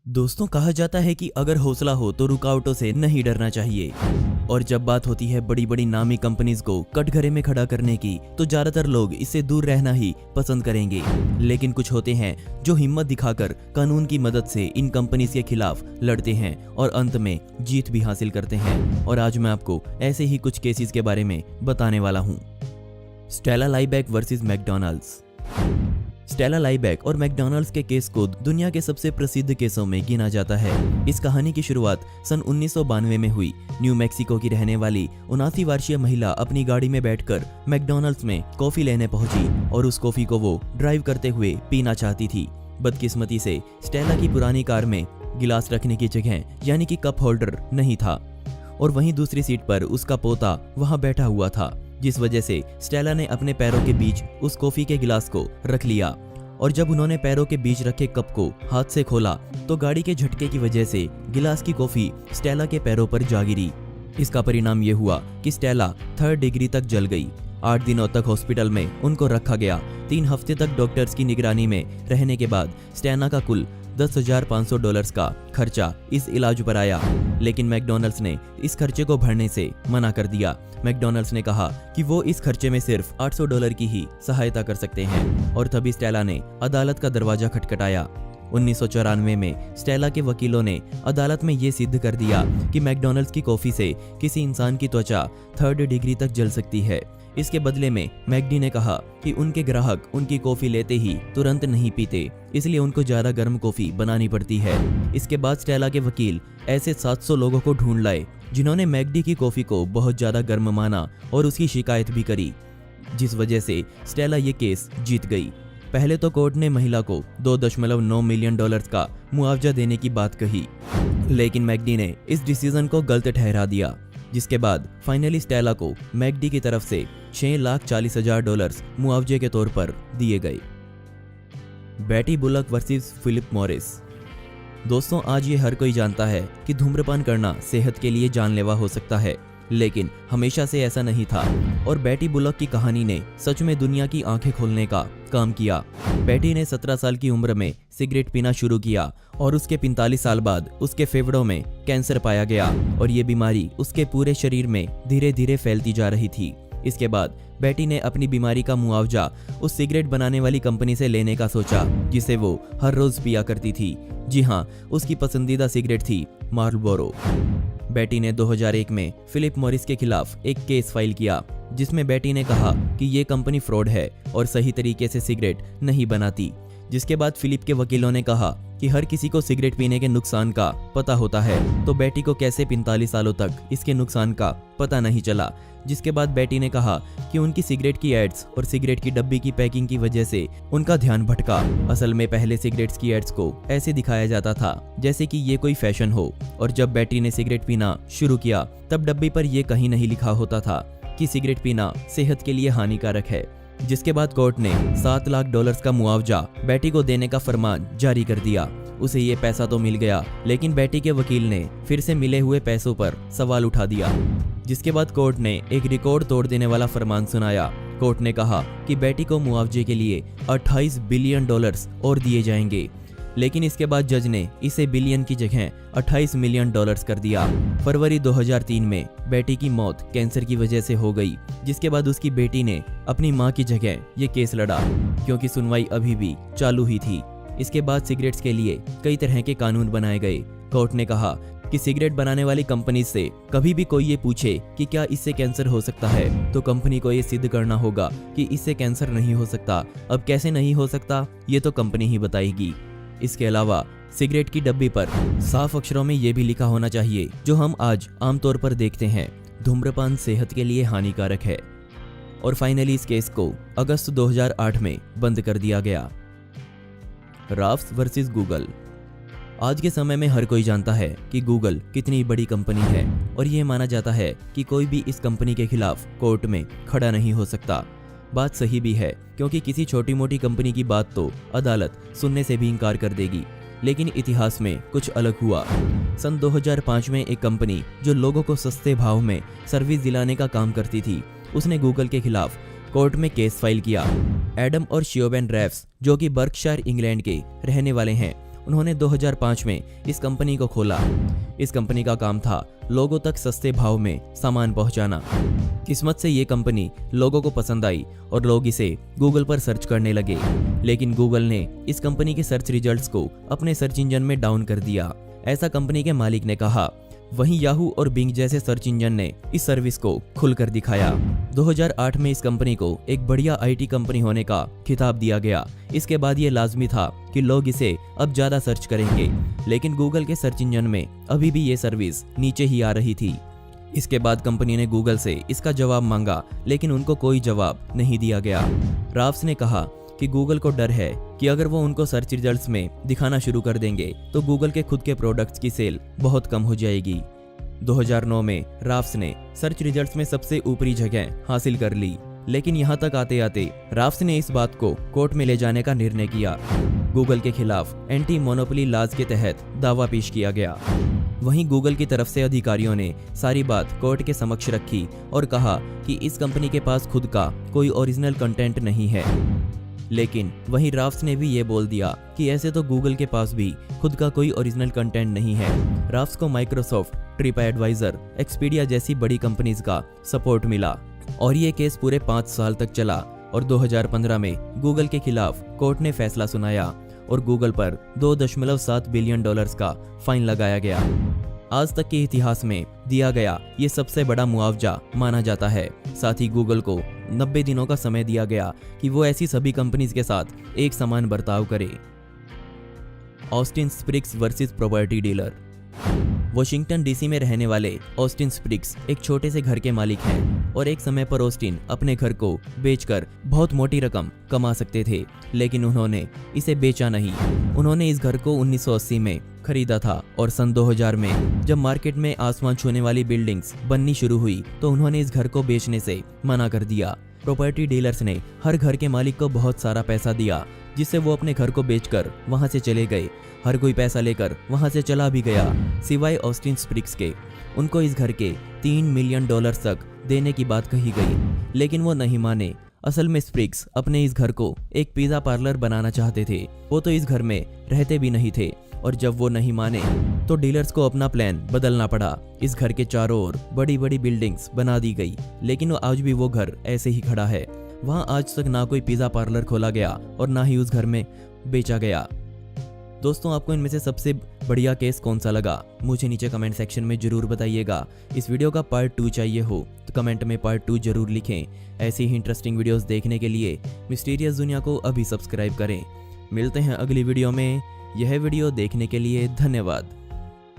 दोस्तों, कहा जाता है कि अगर हौसला हो तो रुकावटों से नहीं डरना चाहिए। और जब बात होती है बड़ी बड़ी नामी कंपनीज को कटघरे में खड़ा करने की, तो ज्यादातर लोग इससे दूर रहना ही पसंद करेंगे। लेकिन कुछ होते हैं जो हिम्मत दिखाकर कानून की मदद से इन कंपनीज के खिलाफ लड़ते हैं और अंत में जीत भी हासिल करते हैं। और आज मैं आपको ऐसे ही कुछ केसेस के बारे में बताने वाला हूँ। Stella Liebeck versus McDonald's. Stella Liebeck और मैकडॉनल्ड्स के केस को दुनिया के सबसे प्रसिद्ध केसों में गिना जाता है। इस कहानी की शुरुआत सन 1992 में हुई। न्यू मैक्सिको की रहने वाली 79 वर्षीय महिला अपनी गाड़ी में बैठकर मैकडॉनल्ड्स में कॉफी लेने पहुंची और उस कॉफी को वो ड्राइव करते हुए पीना चाहती थी। बदकिस्मती से स्टेला की पुरानी कार में गिलास रखने की जगह यानी कि कप होल्डर नहीं था और वहीं दूसरी सीट पर उसका पोता वहां बैठा हुआ था, जिस वजह से स्टेला ने अपने पैरों के बीच उस कॉफी के गिलास को रख लिया। और जब उन्होंने पैरों के बीच रखे कप को हाथ से खोला तो गाड़ी के झटके की वजह से गिलास की कॉफी स्टेला के पैरों पर जा गिरी। इसका परिणाम ये हुआ कि स्टेला 3rd डिग्री तक जल गई। 8 दिनों तक हॉस्पिटल में उनको रखा गया। 3 हफ्ते तक डॉक्टर्स की निगरानी में रहने के बाद स्टेला का कुल $10,500 का खर्चा इस इलाज पर आया। लेकिन मैकडॉनल्ड्स ने इस खर्चे को भरने से मना कर दिया। मैकडॉनल्ड्स ने कहा कि वो इस खर्चे में सिर्फ $800 की ही सहायता कर सकते हैं। और तभी स्टेला ने अदालत का दरवाजा खटखटाया। 1994 में स्टेला के वकीलों ने अदालत में ये सिद्ध कर दिया कि मैकडॉनल्ड्स की कॉफी से किसी इंसान की त्वचा 3rd डिग्री तक जल सकती है। इसके बदले में मैकडी ने कहा कि उनके ग्राहक उनकी कॉफी लेते ही तुरंत नहीं पीते, इसलिए उनको ज्यादा गर्म कॉफी बनानी पड़ती है। इसके बाद स्टेला के वकील ऐसे 700 लोगों को ढूंढ लाए जिन्होंने मैकडी की कॉफी को बहुत ज्यादा गर्म माना और उसकी शिकायत भी करी, जिस वजह से स्टेला ये केस जीत गई। पहले तो कोर्ट ने महिला को $2.9 मिलियन का मुआवजा देने की बात कही, लेकिन मैकडी ने इस डिसीजन को गलत ठहरा दिया, जिसके बाद फाइनली स्टेला को मैकडी की तरफ से $6,40,000 मुआवजे के तौर पर दिए गए। बेटी बुलक वर्सेस फिलिप मॉरिस। दोस्तों, आज ये हर कोई जानता है कि धूम्रपान करना सेहत के लिए जानलेवा हो सकता है, लेकिन हमेशा से ऐसा नहीं था। और बेटी बुलक की कहानी ने सच में दुनिया की आंखें खोलने का काम किया। बेटी ने 17 साल की उम्र में सिगरेट पीना शुरू किया और उसके 45 साल बाद उसके फेफड़ों में कैंसर पाया गया और ये बीमारी उसके पूरे शरीर में धीरे धीरे फैलती जा रही थी। इसके बाद बेटी ने अपनी बीमारी का मुआवजा उस सिगरेट बनाने वाली कंपनी से लेने का सोचा जिसे वो हर रोज पिया करती थी। जी हाँ, उसकी पसंदीदा सिगरेट थी मार्लबोरो। बेटी ने 2001 में फिलिप मॉरिस के खिलाफ एक केस फाइल किया, जिसमें बेटी ने कहा कि ये कंपनी फ्रॉड है और सही तरीके से सिगरेट नहीं बनाती। जिसके बाद फिलिप के वकीलों ने कहा कि हर किसी को सिगरेट पीने के नुकसान का पता होता है, तो बेटी को कैसे 45 सालों तक इसके नुकसान का पता नहीं चला। जिसके बाद बेटी ने कहा कि उनकी सिगरेट की एड्स और सिगरेट की डब्बी की पैकिंग की वजह से उनका ध्यान भटका। असल में पहले सिगरेट्स की एड्स को ऐसे दिखाया जाता था जैसे कि ये कोई फैशन हो, और जब बेटी ने सिगरेट पीना शुरू किया तब डब्बी पर यह कहीं नहीं लिखा होता था कि सिगरेट पीना सेहत के लिए हानिकारक है। जिसके बाद कोर्ट ने $7 लाख का मुआवजा बेटी को देने का फरमान जारी कर दिया। उसे ये पैसा तो मिल गया, लेकिन बेटी के वकील ने फिर से मिले हुए पैसों पर सवाल उठा दिया। जिसके बाद कोर्ट ने एक रिकॉर्ड तोड़ देने वाला फरमान सुनाया। कोर्ट ने कहा कि बेटी को मुआवजे के लिए $28 बिलियन और दिए जाएंगे, लेकिन इसके बाद जज ने इसे बिलियन की जगह $28 मिलियन कर दिया। फरवरी 2003 में बेटी की मौत कैंसर की वजह से हो गई, जिसके बाद उसकी बेटी ने अपनी मां की जगह ये केस लड़ा, क्योंकि सुनवाई अभी भी चालू ही थी। इसके बाद सिगरेट्स के लिए कई तरह के कानून बनाए गए। कोर्ट ने कहा कि सिगरेट बनाने वाली कंपनी से कभी भी कोई ये पूछे कि क्या इससे कैंसर हो सकता है, तो कंपनी को ये सिद्ध करना होगा कि इससे कैंसर नहीं हो सकता। अब कैसे नहीं हो सकता, ये तो कंपनी ही बताएगी। इसके अलावा सिगरेट की डब्बी पर साफ अक्षरों में ये भी लिखा होना चाहिए, जो हम आज आमतौर पर देखते हैं, धूम्रपान सेहत के लिए हानिकारक है। और फाइनली इस केस को अगस्त 2008 में बंद कर दिया गया। राफ्स वर्सेस गूगल। आज के समय में हर कोई जानता है कि गूगल कितनी बड़ी कंपनी है और यह माना जाता है कि कोई भी इस कंपनी के खिलाफ कोर्ट में खड़ा नहीं हो सकता। बात सही भी है, क्योंकि किसी छोटी मोटी कंपनी की बात तो अदालत सुनने से भी इनकार कर देगी। लेकिन इतिहास में कुछ अलग हुआ। सन 2005 में एक कंपनी जो लोगों को सस्ते भाव में सर्विस दिलाने का काम करती थी, उसने गूगल के खिलाफ कोर्ट में केस फाइल किया। एडम और शियोबेन रेफ्स, जो कि बर्कशायर इंग्लैंड के रहने वाले हैं, उन्होंने 2005 में इस कंपनी को खोला। इस कंपनी का काम था लोगों तक सस्ते भाव में सामान पहुंचाना। किस्मत से ये कंपनी लोगों को पसंद आई और लोग इसे गूगल पर सर्च करने लगे, लेकिन गूगल ने इस कंपनी के सर्च रिजल्ट्स को अपने सर्च इंजन में डाउन कर दिया, ऐसा कंपनी के मालिक ने कहा। वहीं याहू और बिंग जैसे सर्च इंजन ने इस सर्विस को खुलकर दिखाया। 2008 में इस कंपनी को एक बढ़िया आईटी कंपनी होने का खिताब दिया गया। इसके बाद ये लाजमी था कि लोग इसे अब ज्यादा सर्च करेंगे, लेकिन गूगल के सर्च इंजन में अभी भी ये सर्विस नीचे ही आ रही थी। इसके बाद कंपनी ने गूगल से इसका जवाब मांगा, लेकिन उनको कोई जवाब नहीं दिया गया। राफ्स ने कहा कि गूगल को डर है कि अगर वो उनको सर्च रिजल्ट्स में दिखाना शुरू कर देंगे तो गूगल के खुद के प्रोडक्ट्स की सेल बहुत कम हो जाएगी। 2009 में राफ्स ने सर्च रिजल्ट्स में सबसे ऊपरी जगह हासिल कर ली, लेकिन यहाँ तक आते आते राफ्स ने इस बात को कोर्ट में ले जाने का निर्णय किया। गूगल के खिलाफ एंटी मोनोपोली लॉज के तहत दावा पेश किया गया। वहीं गूगल की तरफ से अधिकारियों ने सारी बात कोर्ट के समक्ष रखी और कहा कि इस कंपनी के पास खुद का कोई ओरिजिनल कंटेंट नहीं है। लेकिन वहीं राफ्स ने भी ये बोल दिया कि ऐसे तो गूगल के पास भी खुद का कोई ओरिजिनल कंटेंट नहीं है। राफ्स को माइक्रोसॉफ्ट, ट्रिप एडवाइजर, एक्सपीडिया जैसी बड़ी कंपनीज का सपोर्ट मिला और ये केस पूरे 5 साल तक चला और 2015 में गूगल के खिलाफ कोर्ट ने फैसला सुनाया और गूगल पर $2.7 बिलियन का फाइन लगाया गया। आज तक के इतिहास में दिया गया ये सबसे बड़ा मुआवजा माना जाता है। साथ ही गूगल को 90 दिनों का समय दिया गया कि वो ऐसी सभी कंपनीज के साथ एक समान बर्ताव करे। Austin Spriggs versus property dealer. Washington DC में रहने वाले ऑस्टिन स्प्रिग्स एक छोटे से घर के मालिक हैं और एक समय पर ऑस्टिन अपने घर को बेचकर बहुत मोटी रकम कमा सकते थे, लेकिन उन्होंने इसे बेचा नहीं। उन्होंने इस घर को 1980 में खरीदा था और सन 2000 में जब मार्केट में आसमान छूने वाली बिल्डिंग्स बननी शुरू हुई तो उन्होंने इस घर को बेचने से मना कर दिया। प्रॉपर्टी डीलर्स ने हर घर के मालिक को बहुत सारा पैसा दिया, जिससे वो अपने घर को बेचकर वहां से चले गए। हर कोई पैसा लेकर वहां से चला भी गया, सिवाय ऑस्टिन स्प्रिग्स के। उनको इस घर के $3 मिलियन तक देने की बात कही गई, लेकिन वो नहीं माने। असल में स्प्रिग्स अपने इस घर को एक पिज्जा पार्लर बनाना चाहते थे। वो तो इस घर में रहते भी नहीं थे और जब वो नहीं माने तो डीलर्स को अपना प्लान बदलना पड़ा। इस घर के चारों ओर बड़ी बड़ी बिल्डिंग्स बना दी गई, लेकिन आज भी वो घर ऐसे ही खड़ा है। वहाँ आज तक ना कोई पिज्जा पार्लर खोला गया और ना ही उस घर में बेचा गया। दोस्तों, आपको इनमें से सबसे बढ़िया केस कौन सा लगा मुझे नीचे कमेंट सेक्शन में जरूर बताइएगा। इस वीडियो का पार्ट 2 चाहिए हो तो कमेंट में पार्ट 2 जरूर लिखें। ऐसी ही इंटरेस्टिंग वीडियोस देखने के लिए मिस्टीरियस दुनिया को अभी सब्सक्राइब करें। मिलते हैं अगली वीडियो में। यह वीडियो देखने के लिए धन्यवाद।